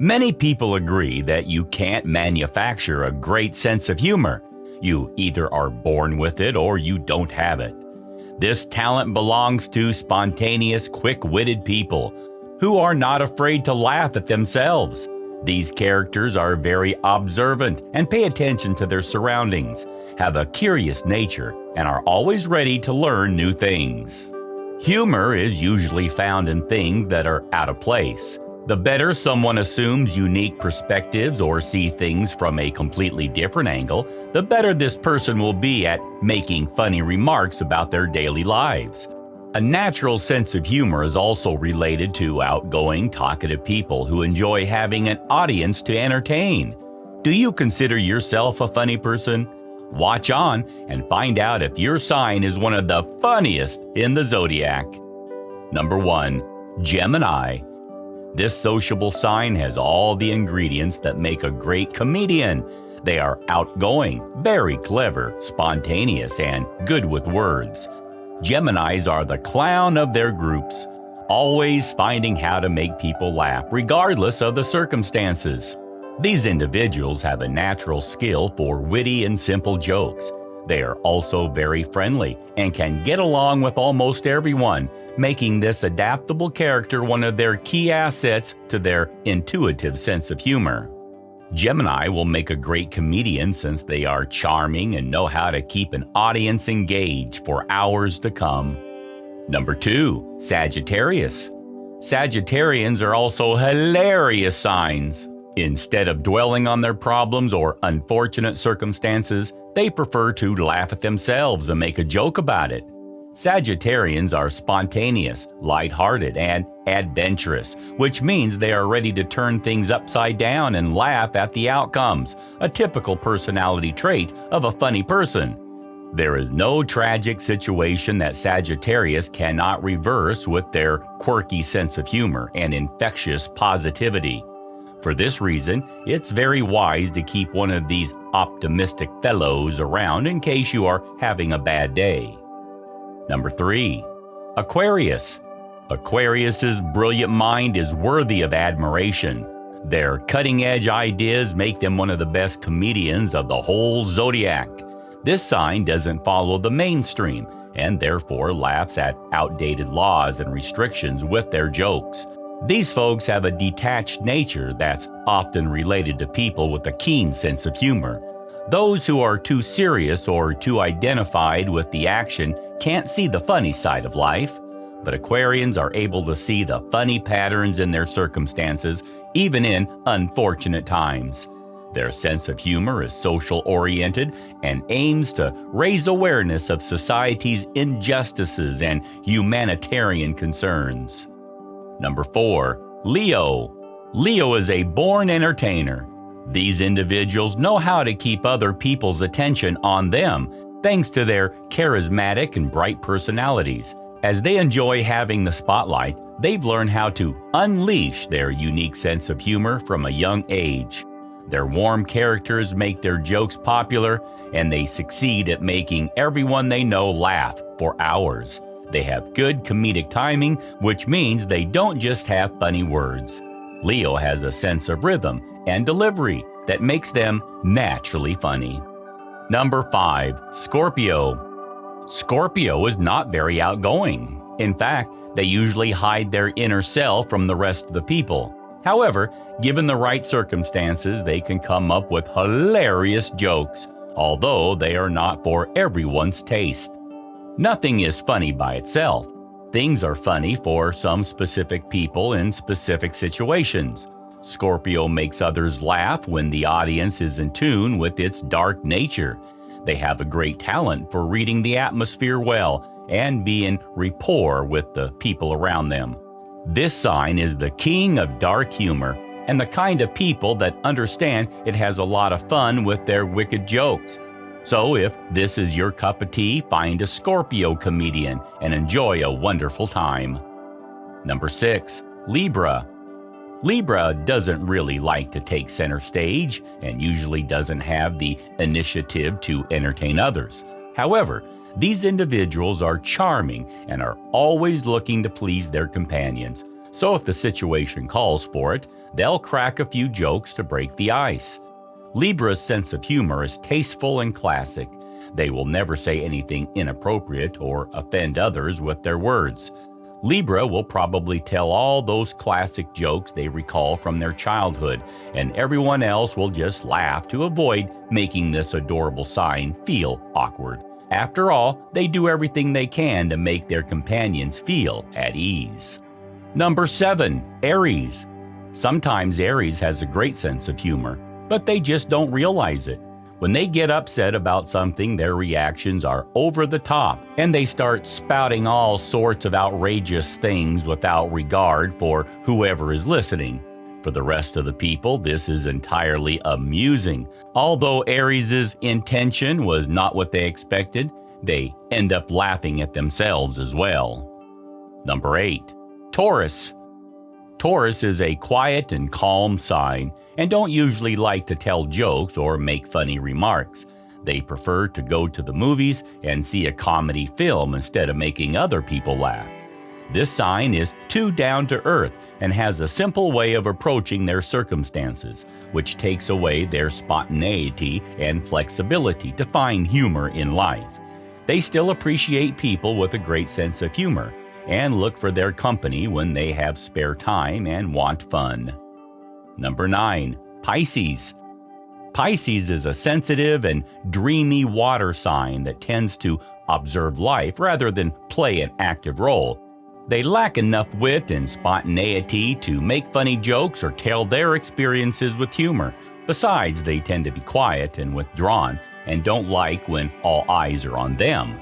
Many people agree that you can't manufacture a great sense of humor. You either are born with it or you don't have it. This talent belongs to spontaneous, quick-witted people who are not afraid to laugh at themselves. These characters are very observant and pay attention to their surroundings, have a curious nature, and are always ready to learn new things. Humor is usually found in things that are out of place. The better someone assumes unique perspectives or see things from a completely different angle, the better this person will be at making funny remarks about their daily lives. A natural sense of humor is also related to outgoing, talkative people who enjoy having an audience to entertain. Do you consider yourself a funny person? Watch on and find out if your sign is one of the funniest in the zodiac. Number 1. Gemini. This sociable sign has all the ingredients that make a great comedian. They are outgoing, very clever, spontaneous, and good with words. Geminis are the clown of their groups, always finding how to make people laugh, regardless of the circumstances. These individuals have a natural skill for witty and simple jokes. They are also very friendly and can get along with almost everyone, making this adaptable character one of their key assets to their intuitive sense of humor. Gemini will make a great comedian since they are charming and know how to keep an audience engaged for hours to come. Number 2. Sagittarius. Sagittarians are also hilarious signs. Instead of dwelling on their problems or unfortunate circumstances, they prefer to laugh at themselves and make a joke about it. Sagittarians are spontaneous, lighthearted, and adventurous, which means they are ready to turn things upside down and laugh at the outcomes, a typical personality trait of a funny person. There is no tragic situation that Sagittarius cannot reverse with their quirky sense of humor and infectious positivity. For this reason, it's very wise to keep one of these optimistic fellows around in case you are having a bad day. Number 3. Aquarius. Aquarius's brilliant mind is worthy of admiration. Their cutting-edge ideas make them one of the best comedians of the whole zodiac. This sign doesn't follow the mainstream and therefore laughs at outdated laws and restrictions with their jokes. These folks have a detached nature that's often related to people with a keen sense of humor. Those who are too serious or too identified with the action can't see the funny side of life, but Aquarians are able to see the funny patterns in their circumstances, even in unfortunate times. Their sense of humor is social-oriented and aims to raise awareness of society's injustices and humanitarian concerns. Number 4. Leo. Leo is a born entertainer. These individuals know how to keep other people's attention on them, thanks to their charismatic and bright personalities. As they enjoy having the spotlight, they've learned how to unleash their unique sense of humor from a young age. Their warm characters make their jokes popular, and they succeed at making everyone they know laugh for hours. They have good comedic timing, which means they don't just have funny words. Leo has a sense of rhythm and delivery that makes them naturally funny. Number 5. Scorpio. Scorpio is not very outgoing. In fact, they usually hide their inner self from the rest of the people. However, given the right circumstances, they can come up with hilarious jokes, although they are not for everyone's taste. Nothing is funny by itself. Things are funny for some specific people in specific situations. Scorpio makes others laugh when the audience is in tune with its dark nature. They have a great talent for reading the atmosphere well and be in rapport with the people around them. This sign is the king of dark humor and the kind of people that understand it has a lot of fun with their wicked jokes. So if this is your cup of tea, find a Scorpio comedian and enjoy a wonderful time. Number 6. Libra. Libra doesn't really like to take center stage and usually doesn't have the initiative to entertain others. However, these individuals are charming and are always looking to please their companions. So if the situation calls for it, They'll crack a few jokes to break the ice. Libra's sense of humor is tasteful and classic. They will never say anything inappropriate or offend others with their words. Libra will probably tell all those classic jokes they recall from their childhood, and everyone else will just laugh to avoid making this adorable sign feel awkward. After all, they do everything they can to make their companions feel at ease. Number 7. Aries. Sometimes Aries has a great sense of humor, but they just don't realize it. When they get upset about something, their reactions are over the top, and they start spouting all sorts of outrageous things without regard for whoever is listening. For the rest of the people, this is entirely amusing. Although Aries' intention was not what they expected, they end up laughing at themselves as well. Number 8. Taurus. Taurus is a quiet and calm sign and don't usually like to tell jokes or make funny remarks. They prefer to go to the movies and see a comedy film instead of making other people laugh. This sign is too down to earth and has a simple way of approaching their circumstances, which takes away their spontaneity and flexibility to find humor in life. They still appreciate people with a great sense of humor and look for their company when they have spare time and want fun. Number 9. Pisces. Pisces is a sensitive and dreamy water sign that tends to observe life rather than play an active role. They lack enough wit and spontaneity to make funny jokes or tell their experiences with humor. Besides, they tend to be quiet and withdrawn and don't like when all eyes are on them.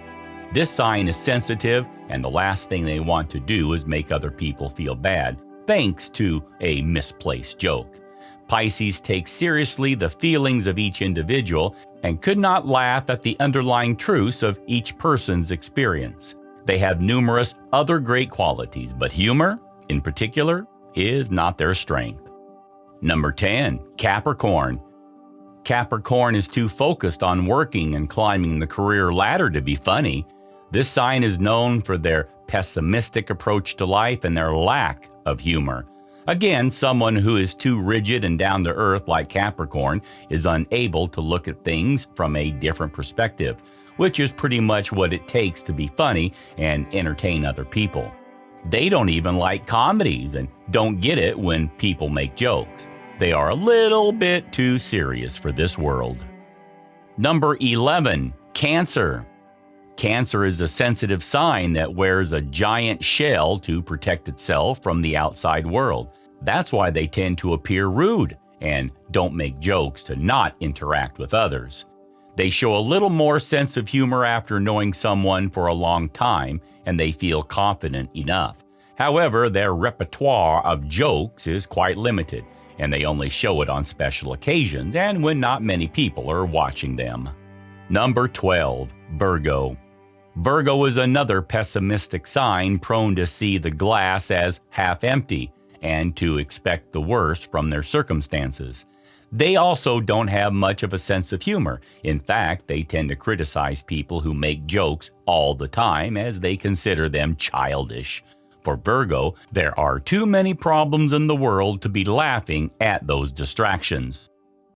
This sign is sensitive, and the last thing they want to do is make other people feel bad, thanks to a misplaced joke. Pisces takes seriously the feelings of each individual and could not laugh at the underlying truths of each person's experience. They have numerous other great qualities, but humor, in particular, is not their strength. Number 10. Capricorn. Capricorn is too focused on working and climbing the career ladder to be funny. This sign is known for their pessimistic approach to life and their lack of humor. Again, someone who is too rigid and down to earth like Capricorn is unable to look at things from a different perspective, which is pretty much what it takes to be funny and entertain other people. They don't even like comedies and don't get it when people make jokes. They are a little bit too serious for this world. Number 11. Cancer. Cancer is a sensitive sign that wears a giant shell to protect itself from the outside world. That's why they tend to appear rude and don't make jokes to not interact with others. They show a little more sense of humor after knowing someone for a long time, and they feel confident enough. However, their repertoire of jokes is quite limited, and they only show it on special occasions and when not many people are watching them. Number 12. Virgo. Virgo is another pessimistic sign prone to see the glass as half empty and to expect the worst from their circumstances. They also don't have much of a sense of humor. In fact, they tend to criticize people who make jokes all the time as they consider them childish. For Virgo, there are too many problems in the world to be laughing at those distractions.